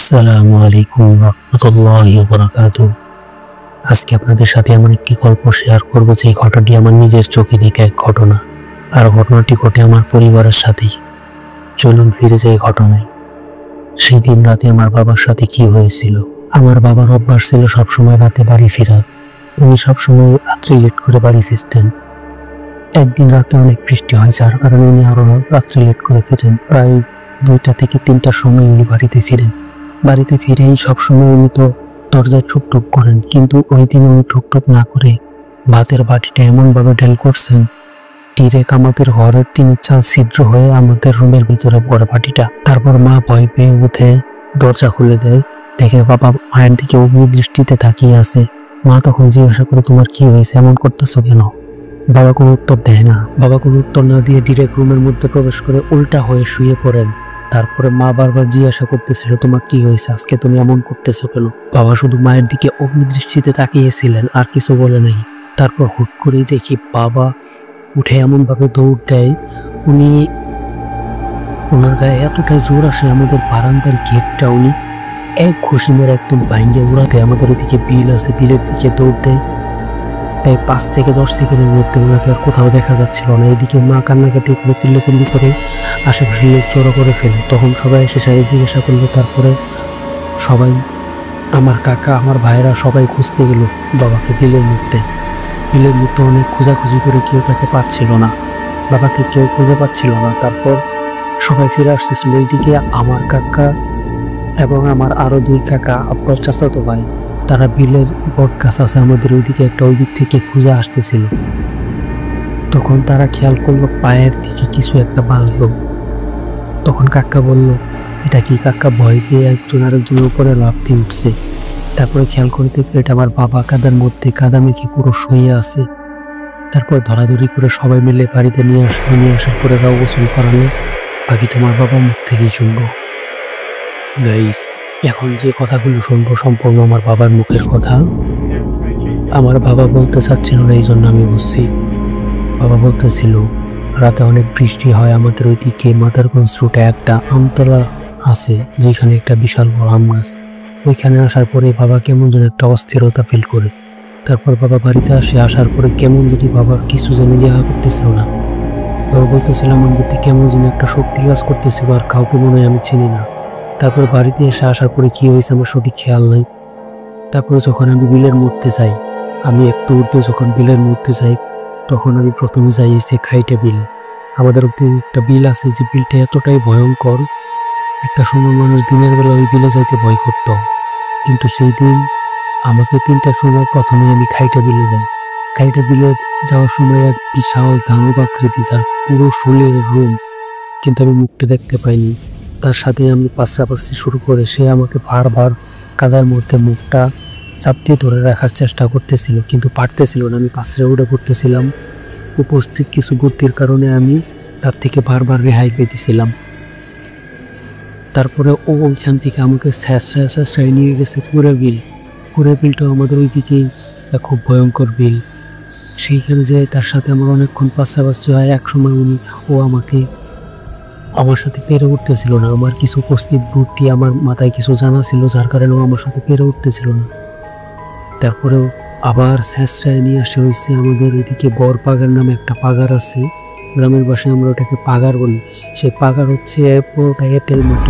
আসসালামু আলাইকুম রহমতুল্লাহি ওয়া বারাকাতুহু। আজকে আপনাদের সাথে এমন একটি গল্প শেয়ার করব যে ঘটনাটি আমার নিজের চোখে দেখা এক ঘটনা, আর ঘটনাটি ঘটে আমার পরিবারের সাথেই। চলুন ফিরে যাই ঘটনায়। সেই দিন রাতে আমার বাবার সাথে কি হয়েছিল। আমার বাবার অভ্যাস ছিল সবসময় রাতে বাড়ি ফেরা। উনি সবসময় রাত্রে লেট করে বাড়ি ফিরতেন। একদিন রাতে অনেক বৃষ্টি হয়, যার কারণে উনি আরো রাত্রে লেট করে ফিরেন। প্রায় 2টা থেকে 3টার সময় উনি বাড়িতে ফিরেন। বাড়িতে ফিরেই সবসময় উনি তো দরজায় ঠুকঠুক করেন, কিন্তু ওই দিন উনি ঠুকঠুক না করে ভাতের বাটিটা এমনভাবে ঢেল করছেন, ডিরেক্ট আমাদের ঘরের টিনের চাল ছিদ্র হয়ে আমাদের রুমের ভিতরে পড়ে বাটিটা। তারপর মা ভয় পেয়ে উঠে দরজা খুলে দেয়, দেখে বাবা মায়ের দিকে অগ্নি দৃষ্টিতে তাকিয়ে আছে। মা তখন জিজ্ঞাসা করে, তোমার কি হয়েছে, এমন করতেছো কেন? বাবা কোনো উত্তর দেয় না। বাবা কোনো উত্তর না দিয়ে ডিরেক্ট রুমের মধ্যে প্রবেশ করে উল্টা হয়ে শুয়ে পড়েন। তারপরে মা বারবার জিজ্ঞাসা করতেছিল, তোমার কি হয়েছে, আজকে তুমি এমন করতেছো কেন? বাবা শুধু মায়ের দিকে অগ্নিদৃষ্টিতে তাকিয়েছিলেন, আর কিছু বলে নাই। তারপর হুট করেই দেখি বাবা উঠে এমন ভাবে দৌড় দেয়, ওনার গায়ে এতটাই জোর আসে, আমাদের বারান্দার গেটটা উনি এক ঘুষি মেরে একদম ভাঙ্গে উড়াতে আমাদের ওইদিকে বিল আছে, বিলের দিকে দৌড় দেয়। প্রায় 5 থেকে 10 সেকেন্ডের মধ্যে ওনাকে আর কোথাও দেখা যাচ্ছিল না। এদিকে মা কান্নাকাটি করে চিল্লাচিল্লি করে আশেপাশে লোক জড়ো করে ফেলে। তখন সবাই এসে সাথে জিজ্ঞাসা করলো। তারপরে সবাই, আমার কাকা, আমার ভাইরা সবাই খুঁজতে গেল বাবাকে বিলের মধ্যে। অনেক খোঁজাখুঁজি করে কেউ তাকে পাচ্ছিল না, বাবাকে কেউ খুঁজে পাচ্ছিল না। তারপর সবাই ফিরে আসতেছিল। এইদিকে আমার কাকা এবং আমার আরো 2 কাকা, আব্বার চাচাতো ভাই, তারা বিলের বট গাছ আছে আমাদের ওইদিকে একটা, ওই দিক থেকে খুঁজে আসতেছিল। তখন তারা খেয়াল করলো পায়ের দিকে কিছু একটা বাঁধলো। তখন কাকা বলল, এটা কি? কাকা ভয় পেয়ে একজন আরেকজনের উপরে লাফ দিয়ে উঠছে। তারপরে খেয়াল করে দেখলো এটা আমার বাবা কাদার মধ্যে কাদা মেখে পুরো শুয়ে আছে। তারপর ধরাধরি করে সবাই মিলে বাড়িতে নিয়ে আসলো। নিয়ে আসার পরে রাও গোসল করালো। বাকিটা আমার বাবার মুখ থেকেই শুনবো। গাইস, এখন যে কথাগুলো শুনবো সম্পূর্ণ আমার বাবার মুখের কথা। আমার বাবা বলতে চাচ্ছিল না, এই জন্য আমি বুঝছি। বাবা বলতেছিল রাতে অনেক বৃষ্টি হয় আমাদের ওইদিকে মাদারগঞ্জ রুটে একটা আমতলা আছে, যেখানে একটা বিশাল বড় আম গাছ। ওইখানে আসার পরে বাবা কেমন যেন একটা অস্থিরতা ফিল করে। তারপর বাবা বাড়িতে আসার পরে কেমন যদি বাবার কিছু যেন ইয়া করতেছিল না। বাবা বলতেছিল আমার মধ্যে কেমন যেন একটা শক্তি কাজ করতেছিল, আর কাউকে মনে হয় আমি চিনি না। তারপর বাড়িতে আসার পরে কি হয়েছে আমার সঠিক খেয়াল নাই। তারপরে যখন আমি বিলের মধ্যে যাই, আমি একটু উঠতে যখন বিলের মধ্যে যাই, তখন আমি প্রথমে যাই এসে খাইটা বিল। আমাদের একটা বিল আছে, যে বিলটা এতটাই ভয়ঙ্কর, একটা সময় মানুষ দিনের বেলা ওই বিলে যাইতে ভয় করত। কিন্তু সেই দিন আমাকে 3টার সময় প্রথমে আমি খাইটা বিলে যাই। খাইটা বিলে যাওয়ার সময় এক বিশাল দানব আকৃতি, যার পুরো শরীরের রুম, কিন্তু আমি মুখটা দেখতে পাইনি। তার সাথে আমি পাশাপাশি শুরু করে সে আমাকে বারবার কাদার মধ্যে মুখটা চাপ দিয়ে ধরে রাখার চেষ্টা করতেছিল, কিন্তু পারতেছিল না। আমি পাশে উঠে পড়তেছিলাম। উপস্থিত কিছু বুদ্ধির কারণে আমি তার থেকে বারবার রেহাই পেতেছিলাম। তারপরে ও ওইখান থেকে আমাকে স্যাঁচড়ায় নিয়ে গেছে কুড়ে বিল। কুড়ে বিলটাও আমাদের ওইদিকেই খুব ভয়ঙ্কর বিল। সেইখানে যাই তার সাথে আমার অনেকক্ষণ পাশাপাশি হয়। একসময় ও আমার সাথে পেরে উঠতেছিল না। আমার কিছু উপস্থিত বুদ্ধি, আমার মাথায় কিছু জানা ছিল, যার কারণে ও আমার সাথে পেরে উঠতেছিল না। তারপরেও আবার স্যাঁচড়ায় নিয়ে আসা হয়েছে আমাদের ওইদিকে বরপাগার নামে একটা পাগার আছে, গ্রামের ভাষায় আমরা ওটাকে পাগার বলি। সেই পাগার হচ্ছে পুরোটা এঁটেল মাটি।